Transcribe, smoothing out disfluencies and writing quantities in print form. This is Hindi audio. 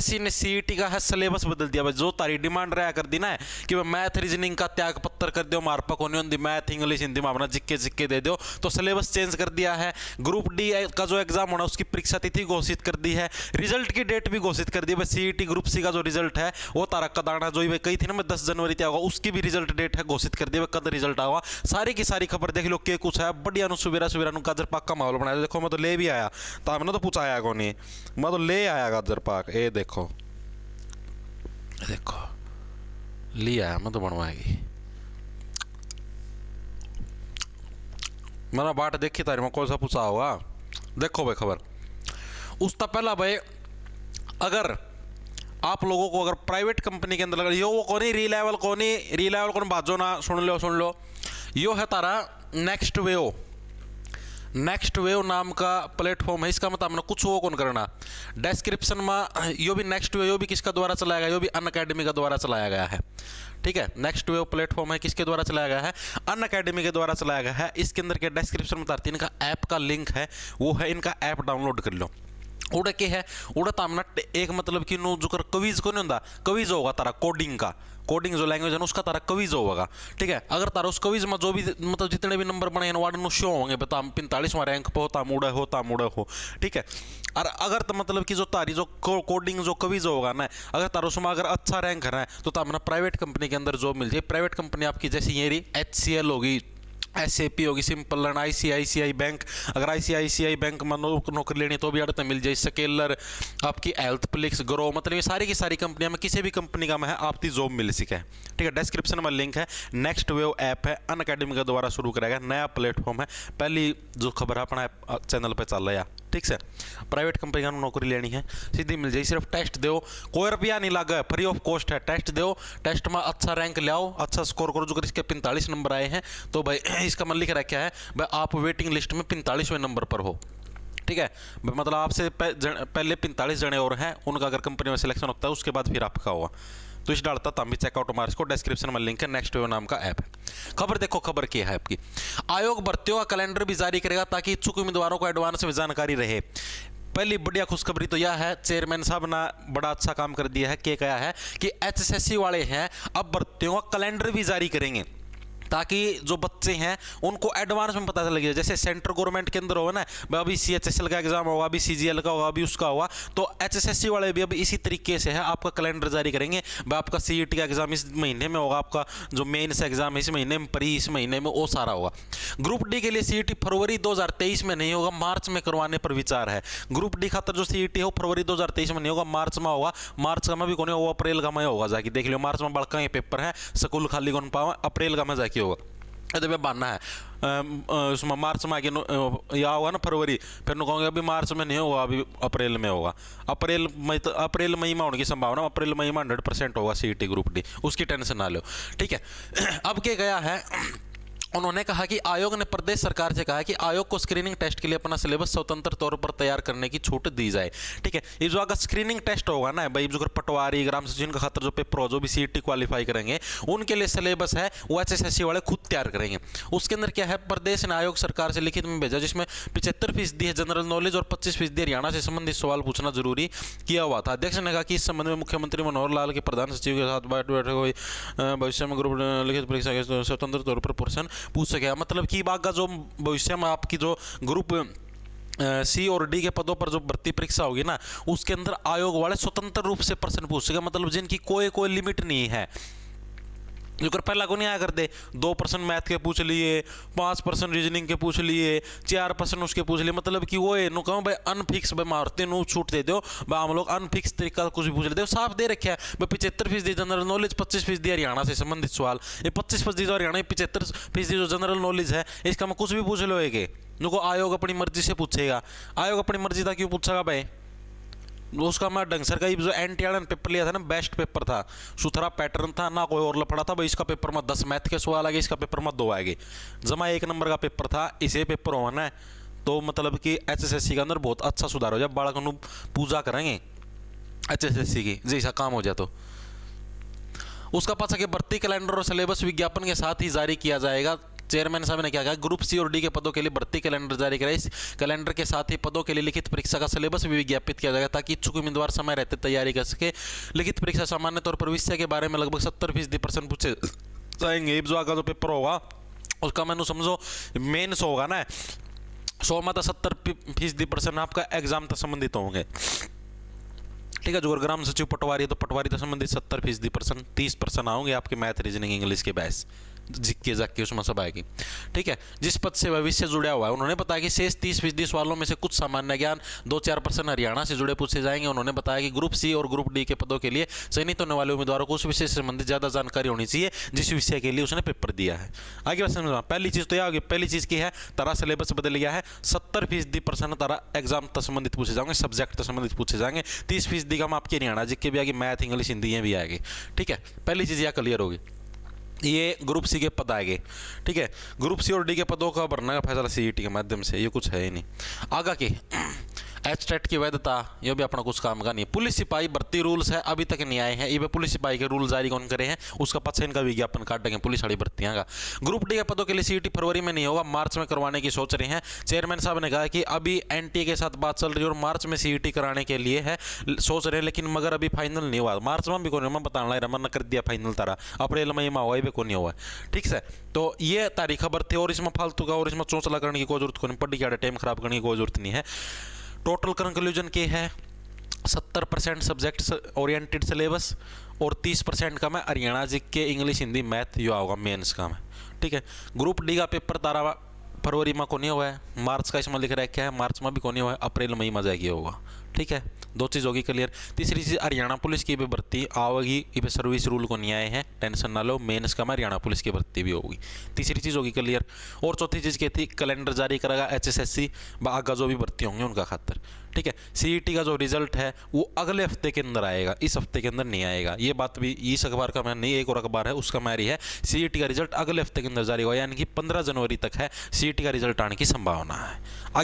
यूपीएससी ने सीईटी का है सिलेबस बदल दिया भाई। जो तारी डिमांड रहा कर दी ना कि भाई मैथ रीजनिंग का त्याग पत्र कर दो, मारपक होने होती मैथ इंग्लिश हिंदी में अपना जिक्के जिक्के दे दो, तो सिलेबस चेंज कर दिया है। ग्रुप डी का जो एग्जाम होना उसकी परीक्षा तिथि घोषित कर दी है, रिजल्ट की डेट भी घोषित कर दी है। सीईटी ग्रुप सी का जो रिजल्ट है वो तारा कदाना जो कही थी ना मैं 10 जनवरी तक होगा, उसकी भी रिजल्ट डेट है घोषित कर दी है, कद रिजल्ट आएगा। सारी की सारी खबर देख लो के कुछ है बढ़िया नु सुबेरा सुबेरा नु गाजर पाक का माहौल बनाया। देखो मैं तो ले भी आया तो हमने तो पूछा आया कौन नहीं, मैं तो ले आया गाजर पाक। ये देखो देखो लिया मैं तो बनवाएगी, मैंने बाट देखी तारी में कौन सा पूछा होगा। देखो भाई खबर उसका पहला भाई, अगर आप लोगों को अगर प्राइवेट कंपनी के अंदर यो वो कौन रीलेवल कौन बाजो ना सुन लो यो है तारा नेक्स्ट वेव नाम का प्लेटफॉर्म है। इसका मतलब हमने कुछ वो कौन करना डिस्क्रिप्शन में, यो भी नेक्स्ट वेव, यो भी किसका द्वारा चलाया गया, यो भी अनअकैडमी का द्वारा चलाया गया है। ठीक है, नेक्स्ट वेव प्लेटफॉर्म है किसके द्वारा चलाया गया है, अनअकैडमी के द्वारा चलाया गया है। इसके अंदर के डिस्क्रिप्शन में बताती इनका ऐप का लिंक है, वो है इनका ऐप डाउनलोड कर लो। उड़ा के है उड़ा तामना एक मतलब कि नो जो कर कवीज को नहीं होता, कवीज होगा तारा कोडिंग जो लैंग्वेज है ना उसका तारा कवीज होगा। ठीक है, अगर तारा उस कवीज में जो भी मतलब जितने भी नंबर बने वार्ड नु शो होंगे बता 45वां रैंक पे होता मुड़े हो। ठीक है, और अगर तो मतलब कि जो तारी जो कोडिंग जो कवीज होगा ना, अगर तारा उसमें अगर अच्छा रैंक है तो तामना प्राइवेट कंपनी के अंदर जॉब मिल जाए। प्राइवेट कंपनी आपकी जैसी ये रही HCL होगी, SAP होगी, सिंपल लर्न, ICICI बैंक, अगर ICICI बैंक में नौकरी लेनी तो भी अड़ते मिल जाए। स्केलर आपकी हेल्थ प्लिक्स ग्रो, मतलब ये सारी की सारी कंपनियां में किसी भी कंपनी का में है आपकी जॉब मिल सके। ठीक है, डिस्क्रिप्शन में लिंक है। नेक्स्ट वेव ऐप है अनअकैडमी के द्वारा शुरू कराया गया नया प्लेटफॉर्म है। पहली जो खबर है अपना चैनल पर चल रहा है। ठीक से प्राइवेट कंपनी का नौकरी लेनी है सीधी मिल जाए, सिर्फ टेस्ट दो, कोई रुपया नहीं लगा, फ्री ऑफ कॉस्ट है। टेस्ट दो, टेस्ट में अच्छा रैंक ले आओ, अच्छा स्कोर करो। जो इसके 45 नंबर आए हैं तो भाई इसका मन लिख रखा है भाई आप वेटिंग लिस्ट में 45वें नंबर पर हो। ठीक है, मतलब आपसे पहले 45 जने और हैं, उनका अगर कंपनी में सिलेक्शन होता है उसके बाद फिर आपका होगा। तो इस डालता तब भी चेकआउट हमारे इसको डिस्क्रिप्शन में लिंक है, नेक्स्ट वेव नाम का ऐप है। खबर देखो खबर क्या है आपकी, आयोग भर्तियों का कैलेंडर भी जारी करेगा ताकि इच्छुक उम्मीदवारों को एडवांस में जानकारी रहे। पहली बढ़िया खुशखबरी तो यह है चेयरमैन साहब ने बड़ा अच्छा काम कर दिया है कि क्या है कि HSSC वाले हैं अब भर्तियों का कैलेंडर भी जारी करेंगे ताकि जो बच्चे हैं उनको एडवांस में पता चल गया। जैसे सेंट्रल गवर्नमेंट के अंदर होगा ना अभी CHSL का एग्जाम होगा, अभी CGL का होगा, अभी उसका होगा, तो HSSC वाले भी अभी इसी तरीके से है आपका कैलेंडर जारी करेंगे। आपका CET का एग्जाम इस महीने में होगा, आपका जो मेंस एग्जाम है इस महीने में, प्री इस महीने में, वो सारा होगा। ग्रुप डी के लिए CET फरवरी 2023 में नहीं होगा, मार्च में करवाने पर विचार है। ग्रुप डी खातर जो CET है वो फरवरी 2023 में नहीं होगा, मार्च में होगा। मार्च का में भी कौन होगा, अप्रैल का में होगा, जाके देख लियो। मार्च में बड़का ये पेपर है, स्कूल खाली कौन पावा, अप्रैल का में जाके होगा। तो बनना है उसमें मार्च में आगे या होगा ना फरवरी, फिर नु कहूँगा अभी मार्च में नहीं होगा, अभी अप्रैल में होगा। अप्रैल मई में होने की संभावना, अप्रैल मई में 100% होगा CET ग्रुप डी, उसकी टेंशन ना लो। ठीक है, अब क्या गया है उन्होंने कहा कि आयोग ने प्रदेश सरकार से कहा कि आयोग को स्क्रीनिंग टेस्ट के लिए अपना सिलेबस स्वतंत्र तौर पर तैयार करने की छूट दी जाए। ठीक है, ये जो अगर स्क्रीनिंग टेस्ट होगा ना भाई, जो पटवारी ग्राम सचिव का खातर जो पेपर हो, जो भी CET क्वालिफाई करेंगे उनके लिए सिलेबस है वो HSSC वाले खुद तैयार करेंगे। उसके अंदर क्या है, प्रदेश ने आयोग सरकार से लिखित में भेजा जिसमें 75% है जनरल नॉलेज और 25% हरियाणा से संबंधित सवाल पूछना जरूरी किया हुआ था। अध्यक्ष ने कहा कि इस संबंध में मुख्यमंत्री मनोहर लाल के प्रधान सचिव के साथ बैठक हुई, भविष्य में ग्रुप लिखित परीक्षा के स्वतंत्र तौर पर प्रश्न पूछ सके। मतलब कि बाग का जो भविष्य में आपकी जो ग्रुप C और D के पदों पर जो भर्ती परीक्षा होगी ना उसके अंदर आयोग वाले स्वतंत्र रूप से प्रश्न पूछ सके, मतलब जिनकी कोई लिमिट नहीं है। जो कर पहला को नहीं आया करते 2% मैथ के पूछ लिए, 5% रीजनिंग के पूछ लिए, 4% उसके पूछ लिए, मतलब कि वो नु कहूँ भाई अनफिक्स भाई मारते नु छूट दे दो भाई, हम लोग अनफिक्स तरीका कुछ भी पूछ लेते हो। साफ दे रखे है भाई 75% जनरल नॉलेज, 25% हरियाणा से संबंधित सवाल। ये 25% हरियाणा, 75% जो जनरल नॉलेज है इसका मैं कुछ भी पूछ लो है नुको आयोग अपनी मर्जी से पूछेगा। आयोग अपनी मर्जी था क्यों पूछेगा भाई, उसका मैं डंगसर का जो NT पेपर लिया था ना, बेस्ट पेपर था, सुथरा पैटर्न था ना, कोई और लफड़ा था भाई। इसका पेपर में 10 मैथ के सवाल आ गए, इसका पेपर में 2 आएंगे, जमा 1 नंबर का पेपर था। इसे पेपर होना है तो मतलब कि HSSC के अंदर बहुत अच्छा सुधार हो जाए, बालक पूजा करेंगे HSSC की जैसा काम हो जाए। तो उसका पास कि भर्ती कैलेंडर और सिलेबस विज्ञापन के साथ ही जारी किया जाएगा चेयरमैन साहब ने क्या कहा, ग्रुप सी और डी के पदों के लिए भर्ती कैलेंडर जारी करें। इस कैलेंडर के साथ ही पदों के लिए लिखित परीक्षा का सिलेबस भी विज्ञापित किया जाएगा ताकि इच्छुक उम्मीदवार समय रहते तैयारी कर सके। लिखित परीक्षा सामान्य तौर पर विषय के बारे में लगभग 70% प्रश्न पूछे जाएंगे। जो आगे जो पेपर होगा उसका मैंने समझो मेन्स होगा ना, 100 में तो 70% प्रश्न आपका एग्जाम तक संबंधित होंगे। ठीक है, जो ग्राम सचिव पटवारी है तो पटवारी से संबंधित 70% प्रश्न, 30 प्रश्न आओगे आपके मैथ रीजनिंग इंग्लिश के बैस जिक्के जाके उसमें सब आएगी। ठीक है, जिस पद से भविष्य जुड़ा हुआ है उन्होंने बताया कि शेष 30% सवालों में से कुछ सामान्य ज्ञान, 2-4 प्रश्न हरियाणा से जुड़े पूछे जाएंगे। उन्होंने बताया कि ग्रुप सी और ग्रुप डी के पदों के लिए चयनित होने वाले उम्मीदवारों को उस विषय से संबंधित ज्यादा जानकारी होनी चाहिए जिस विषय के लिए उसने पेपर दिया है। आगे बात समझना, पहली चीज तो यह होगी, पहली चीज की है तारा सिलेबस बदल गया है। 70% प्रश्न तारा एग्जाम तक संबंधित पूछे जाएंगे, सब्जेक्ट तक संबंधित पूछे जाएंगे। 30% का आपके हरियाणा जिक्के भी आएगी, मैथ इंग्लिश हिंदी ये भी आएगी। ठीक है, पहली चीज यह क्लियर होगी। ये ग्रुप सी के पद आएंगे। ठीक है, ग्रुप सी और डी के पदों का भरने का फैसला सीईटी के माध्यम से, ये कुछ है ही नहीं। आगे की एचटेट की वैधता, ये भी अपना कुछ काम का नहीं है। पुलिस सिपाही भर्ती रूल्स है, अभी तक नहीं आए हैं। ये पुलिस सिपाही के रूल जारी कौन करे हैं, उसका पक्ष इनका विज्ञापन काटेंगे पुलिस वाली भर्तियां का। ग्रुप डी के पदों के लिए सीईटी फरवरी में नहीं होगा, मार्च में करवाने की सोच रहे हैं। चेयरमैन साहब ने कहा कि अभी एनटीए के साथ बात चल रही है और मार्च में सीईटी कराने के लिए है सोच रहे हैं, लेकिन मगर अभी फाइनल नहीं हुआ। मार्च में भी कौन बताना रहा, मन कर दिया फाइनल तारा, अप्रैल में हुआ भी कौन नहीं हुआ। ठीक है, तो ये तारीख खबर थी और इसमें फालतू का और इसमें चौंचला करने की कोई जरूरत को नहीं, पढ़ी क्या टाइम खराब करने की कोई जरूरत नहीं है। टोटल कंक्लूजन के है 70% सब्जेक्ट ओरिएंटेड सिलेबस और 30% का मैं हरियाणा जिक्के इंग्लिश हिंदी मैथ यो होगा मेंस का में। ठीक है, ग्रुप डी का पेपर तारा फरवरी में को नहीं हुआ है, मार्च का इसमें लिख रखा है, मार्च में भी को नहीं हुआ है, अप्रैल में ही मजा आएगी होगा। ठीक है, दो चीज़ होगी क्लियर। तीसरी चीज़ हरियाणा पुलिस की भी भर्ती आओगी, ये सर्विस रूल को नहीं आए हैं, टेंशन ना लो, मेंस का में हरियाणा पुलिस की भर्ती भी होगी। तीसरी चीज़ होगी क्लियर। और चौथी चीज़ क्या थी, कैलेंडर जारी करेगा एचएसएससी आगे जो भी भर्ती होंगे उनका खातर। ठीक है, सीईटी का जो रिजल्ट है वो अगले हफ्ते के अंदर आएगा, इस हफ्ते के अंदर नहीं आएगा। ये बात भी इस अखबार का मैं नहीं, एक और अखबार है उसका मैरी है, सीईटी का रिजल्ट अगले हफ्ते के अंदर जारी होगा, यानी कि 15 जनवरी तक है सीईटी का रिजल्ट आने की संभावना है। आगे